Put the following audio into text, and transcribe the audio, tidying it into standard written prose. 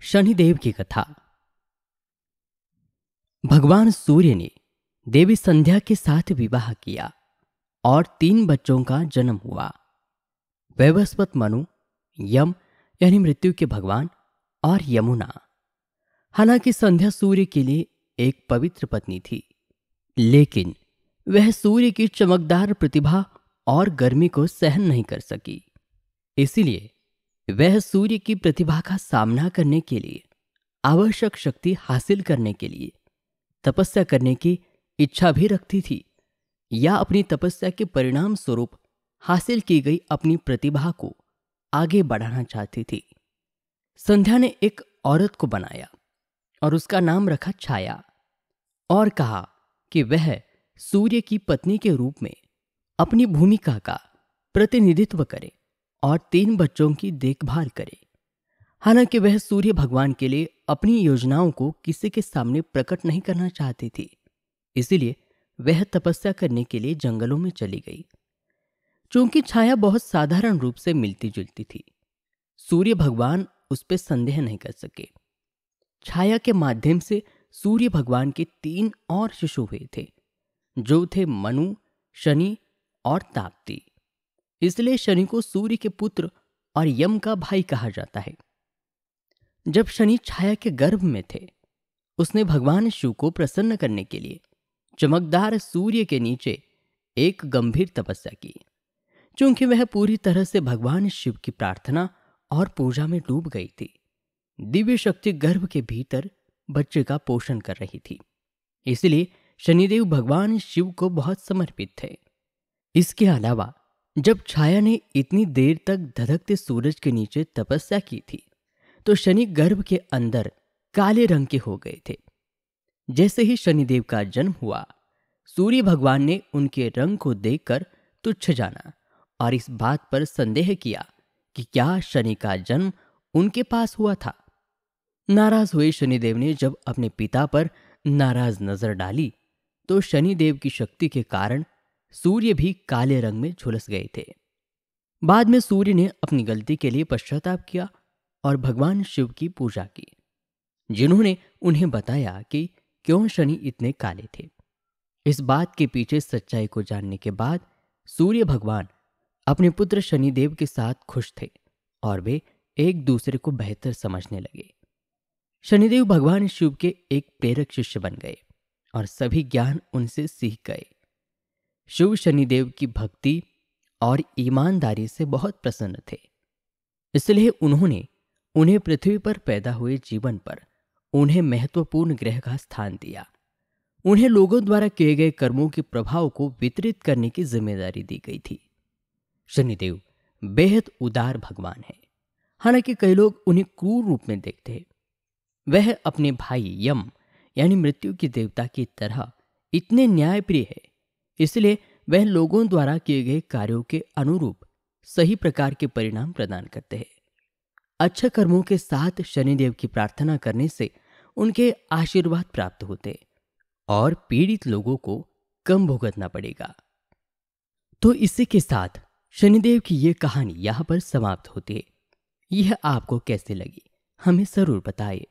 शनिदेव की कथा। भगवान सूर्य ने देवी संध्या के साथ विवाह किया और 3 बच्चों का जन्म हुआ। वैवस्वत मनु, यम यानी मृत्यु के भगवान, और यमुना। हालांकि संध्या सूर्य के लिए एक पवित्र पत्नी थी, लेकिन वह सूर्य की चमकदार प्रतिभा और गर्मी को सहन नहीं कर सकी। इसलिए वह सूर्य की प्रतिभा का सामना करने के लिए, आवश्यक शक्ति हासिल करने के लिए तपस्या करने की इच्छा भी रखती थी, या अपनी तपस्या के परिणाम स्वरूप हासिल की गई अपनी प्रतिभा को आगे बढ़ाना चाहती थी। संध्या ने एक औरत को बनाया और उसका नाम रखा छाया, और कहा कि वह सूर्य की पत्नी के रूप में अपनी भूमिका का प्रतिनिधित्व करे और 3 बच्चों की देखभाल करे। हालांकि वह सूर्य भगवान के लिए अपनी योजनाओं को किसी के सामने प्रकट नहीं करना चाहती थी, इसलिए वह तपस्या करने के लिए जंगलों में चली गई। चूंकि छाया बहुत साधारण रूप से मिलती जुलती थी, सूर्य भगवान उस पर संदेह नहीं कर सके। छाया के माध्यम से सूर्य भगवान के 3 और शिशु हुए थे, जो थे मनु, शनि और ताप्ती। इसलिए शनि को सूर्य के पुत्र और यम का भाई कहा जाता है। जब शनि छाया के गर्भ में थे, उसने भगवान शिव को प्रसन्न करने के लिए चमकदार सूर्य के नीचे एक गंभीर तपस्या की। चूंकि वह पूरी तरह से भगवान शिव की प्रार्थना और पूजा में डूब गई थी, दिव्य शक्ति गर्भ के भीतर बच्चे का पोषण कर रही थी, इसलिए शनिदेव भगवान शिव को बहुत समर्पित थे। इसके अलावा जब छाया ने इतनी देर तक धधकते सूरज के नीचे तपस्या की थी, तो शनि गर्भ के अंदर काले रंग के हो गए थे। जैसे ही शनिदेव का जन्म हुआ, सूर्य भगवान ने उनके रंग को देखकर तुच्छ जाना और इस बात पर संदेह किया कि क्या शनि का जन्म उनके पास हुआ था। नाराज हुए शनिदेव ने जब अपने पिता पर नाराज नजर डाली, तो शनिदेव की शक्ति के कारण सूर्य भी काले रंग में झुलस गए थे। बाद में सूर्य ने अपनी गलती के लिए पश्चाताप किया और भगवान शिव की पूजा की, जिन्होंने उन्हें बताया कि क्यों शनि इतने काले थे। इस बात के पीछे सच्चाई को जानने के बाद सूर्य भगवान अपने पुत्र शनिदेव के साथ खुश थे और वे एक दूसरे को बेहतर समझने लगे। शनिदेव भगवान शिव के एक प्रेरक शिष्य बन गए और सभी ज्ञान उनसे सीख गए। शिव शनिदेव की भक्ति और ईमानदारी से बहुत प्रसन्न थे, इसलिए उन्होंने उन्हें पृथ्वी पर पैदा हुए जीवन पर उन्हें महत्वपूर्ण ग्रह का स्थान दिया। उन्हें लोगों द्वारा किए गए कर्मों के प्रभाव को वितरित करने की जिम्मेदारी दी गई थी। शनिदेव बेहद उदार भगवान हैं। हालांकि कई लोग उन्हें क्रूर रूप में देखते हैं। वह अपने भाई यम यानी मृत्यु के देवता की तरह इतने न्यायप्रिय है, इसलिए वह लोगों द्वारा किए गए कार्यों के अनुरूप सही प्रकार के परिणाम प्रदान करते हैं। अच्छे कर्मों के साथ शनिदेव की प्रार्थना करने से उनके आशीर्वाद प्राप्त होते और पीड़ित लोगों को कम भुगतना पड़ेगा। तो इसी के साथ शनिदेव की यह कहानी यहाँ पर समाप्त होती है। यह आपको कैसे लगी, हमें जरूर बताइए।